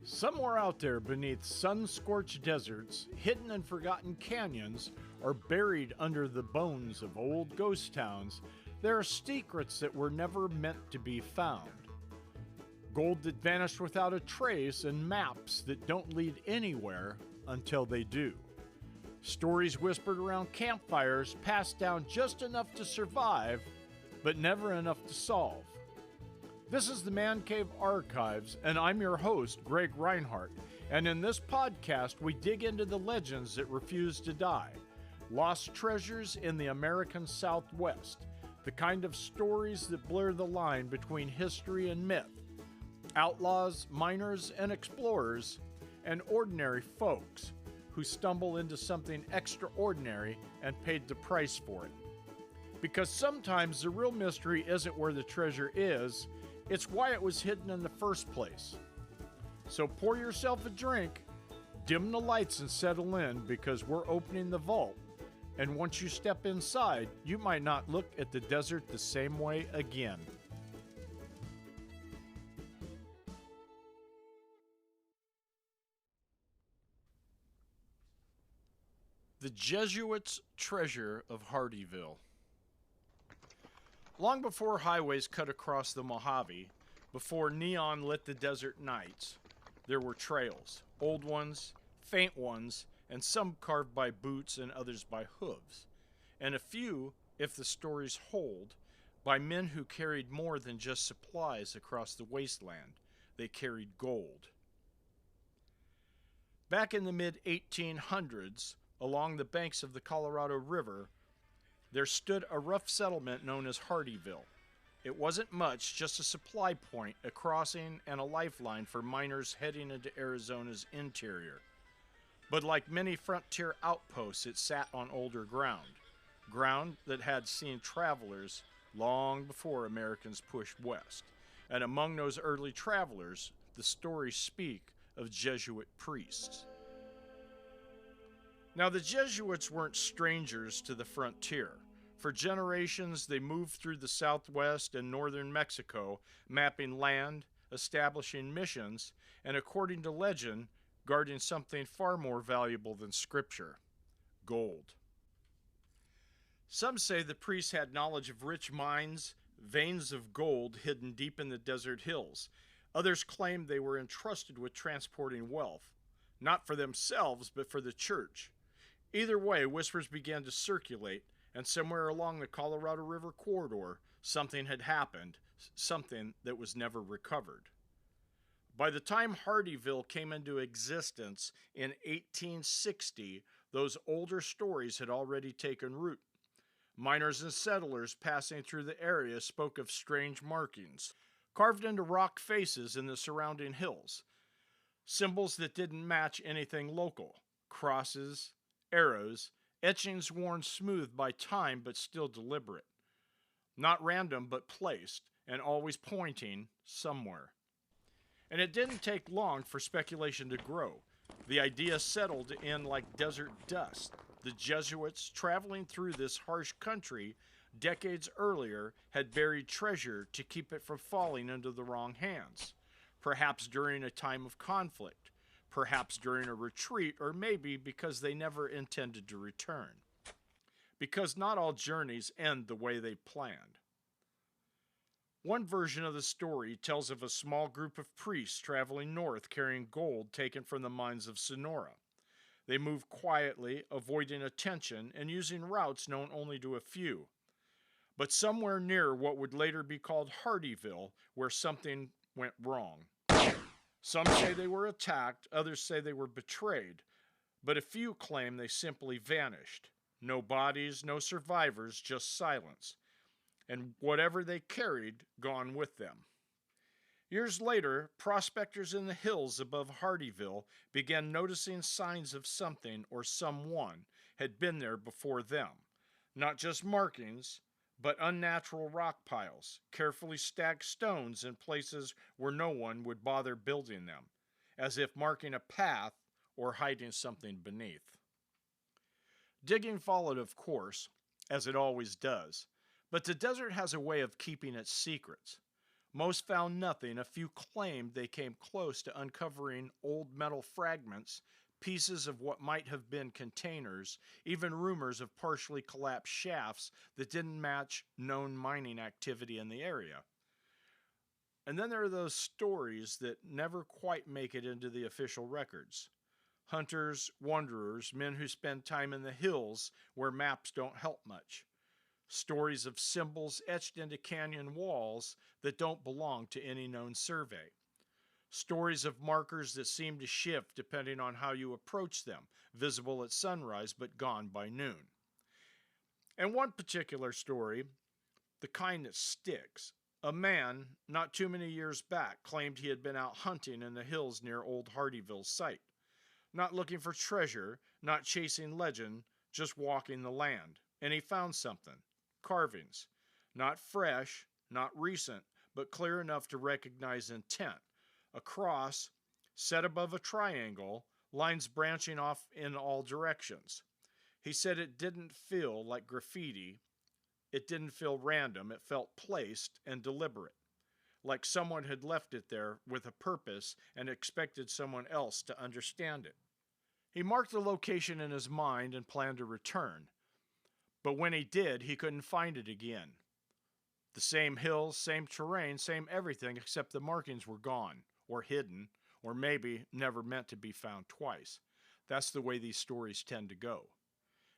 Somewhere out there beneath sun-scorched deserts, hidden and forgotten canyons, or buried under the bones of old ghost towns, there are secrets that were never meant to be found. Gold that vanished without a trace, and maps that don't lead anywhere until they do. Stories whispered around campfires, passed down just enough to survive, but never enough to solve. This is the Man Cave Archives, and I'm your host, Greg Reinhardt. And in this podcast, we dig into the legends that refuse to die. Lost treasures in the American Southwest. The kind of stories that blur the line between history and myth. Outlaws, miners, and explorers, and ordinary folks who stumble into something extraordinary and paid the price for it. Because sometimes the real mystery isn't where the treasure is, it's why it was hidden in the first place. So pour yourself a drink, dim the lights and settle in, because we're opening the vault. And once you step inside, you might not look at the desert the same way again. The Jesuits' Treasure of Hardyville. Long before highways cut across the Mojave, before neon lit the desert nights, there were trails, old ones, faint ones, and some carved by boots and others by hooves, and a few, if the stories hold, by men who carried more than just supplies across the wasteland. They carried gold. Back in the mid-1800s, along the banks of the Colorado River, there stood a rough settlement known as Hardyville. It wasn't much, just a supply point, a crossing, and a lifeline for miners heading into Arizona's interior. But like many frontier outposts, it sat on older ground that had seen travelers long before Americans pushed west. And among those early travelers, the stories speak of Jesuit priests. Now, the Jesuits weren't strangers to the frontier. For generations, they moved through the southwest and northern Mexico, mapping land, establishing missions, and according to legend, guarding something far more valuable than scripture: gold. Some say the priests had knowledge of rich mines, veins of gold hidden deep in the desert hills. Others claim they were entrusted with transporting wealth, not for themselves, but for the church. Either way, whispers began to circulate, and somewhere along the Colorado River corridor, something had happened, something that was never recovered. By the time Hardyville came into existence in 1860, those older stories had already taken root. Miners and settlers passing through the area spoke of strange markings, carved into rock faces in the surrounding hills, symbols that didn't match anything local: crosses, arrows, etchings worn smooth by time but still deliberate. Not random but placed, and always pointing somewhere. And it didn't take long for speculation to grow. The idea settled in like desert dust. The Jesuits, traveling through this harsh country decades earlier, had buried treasure to keep it from falling into the wrong hands. Perhaps during a time of conflict. Perhaps during a retreat, or maybe because they never intended to return. Because not all journeys end the way they planned. One version of the story tells of a small group of priests traveling north carrying gold taken from the mines of Sonora. They moved quietly, avoiding attention, and using routes known only to a few. But somewhere near what would later be called Hardyville, where something went wrong. Some say they were attacked, others say they were betrayed, but a few claim they simply vanished. No bodies, no survivors, just silence. And whatever they carried, gone with them. Years later, prospectors in the hills above Hardyville began noticing signs of something or someone had been there before them. Not just markings, but unnatural rock piles, carefully stacked stones in places where no one would bother building them, as if marking a path or hiding something beneath. Digging followed, of course, as it always does, but the desert has a way of keeping its secrets. Most found nothing. A few claimed they came close to uncovering old metal fragments, pieces of what might have been containers, even rumors of partially collapsed shafts that didn't match known mining activity in the area. And then there are those stories that never quite make it into the official records. Hunters, wanderers, men who spend time in the hills where maps don't help much. Stories of symbols etched into canyon walls that don't belong to any known survey. Stories of markers that seem to shift depending on how you approach them, visible at sunrise but gone by noon. And one particular story, the kind that sticks. A man, not too many years back, claimed he had been out hunting in the hills near old Hardyville's site. Not looking for treasure, not chasing legend, just walking the land. And he found something. Carvings. Not fresh, not recent, but clear enough to recognize intent. A cross, set above a triangle, lines branching off in all directions. He said it didn't feel like graffiti. It didn't feel random. It felt placed and deliberate. Like someone had left it there with a purpose and expected someone else to understand it. He marked the location in his mind and planned to return. But when he did, he couldn't find it again. The same hills, same terrain, same everything, except the markings were gone, or hidden, or maybe never meant to be found twice. That's the way these stories tend to go.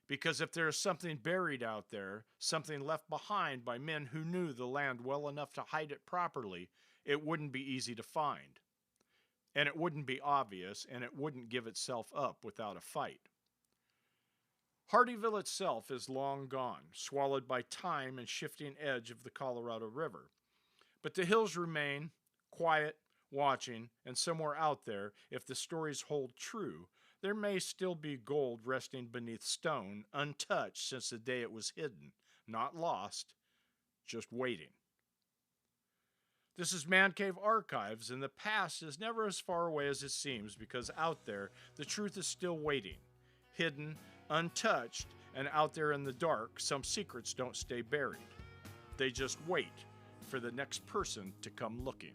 Because if there is something buried out there, something left behind by men who knew the land well enough to hide it properly, it wouldn't be easy to find. And it wouldn't be obvious, and it wouldn't give itself up without a fight. Hardyville itself is long gone, swallowed by time and shifting edge of the Colorado River. But the hills remain, quiet, watching, and somewhere out there, if the stories hold true, there may still be gold resting beneath stone, untouched since the day it was hidden, not lost, just waiting. This is Man Cave Archives, and the past is never as far away as it seems, because out there, the truth is still waiting, hidden, untouched, and out there in the dark, some secrets don't stay buried. They just wait for the next person to come looking.